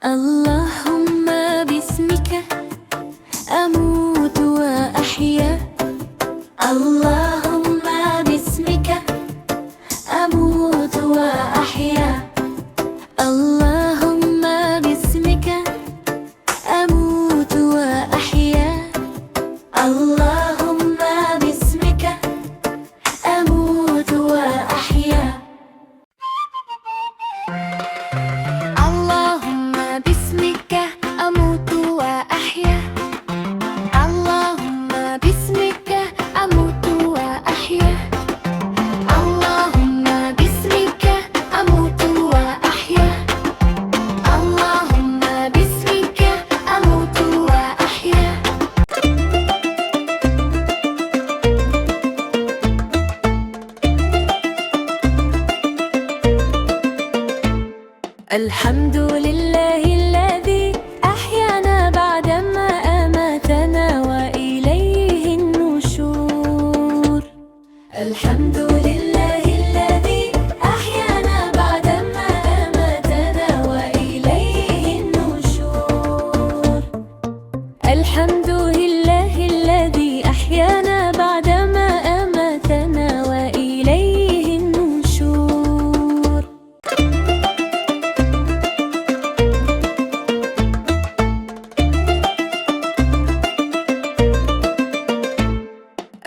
اللهم باسمك أموت وأحيا. اللهم باسمك أموت وأحيا. اللهم باسمك أموت وأحيا. اللهم باسمك أموت وأحيا. اللهم باسمك أموت وأحيا. اللهم باسمك أموت وأحيا. اللهم باسمك أموت وأحيا. اللهم باسمك أموت وأحيا. الحمد لله الذي أحيانا بعدما أماتنا وإليه النشور. الحمد لله الذي أحيانا بعدما أماتنا وإليه النشور. الحمد لله الذي أحيانا بعدما أماتنا وإليه النشور.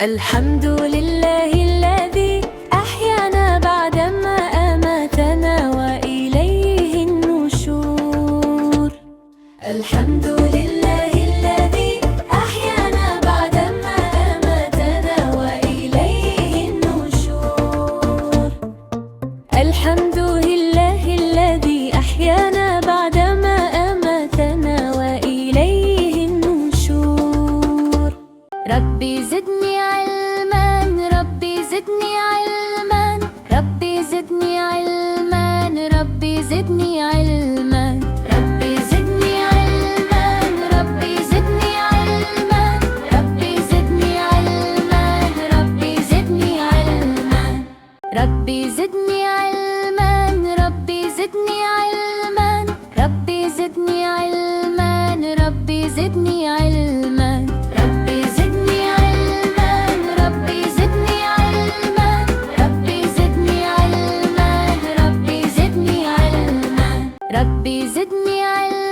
الحمد لله الذي أحيانا بعدما أماتنا وإليه النشور. الحمد لله الذي أحيانا بعدما أماتنا وإليه النشور. الحمد لله الذي أحيانا بعدما أماتنا وإليه النشور. ربي زدني علما، ربي زدني علما، ربي زدني علما، ربي زدني علما، ربي زدني علما، ربي زدني علما، ربي زدني علما، ربي زدني علما، ربي زدني علما، ربي زدني علما، ربي زدني علما، ربي زدني علما، ربي زدني علما، ربي زدني علما، ربي زدني علما، ربي زدني علما، ربي زدني علما.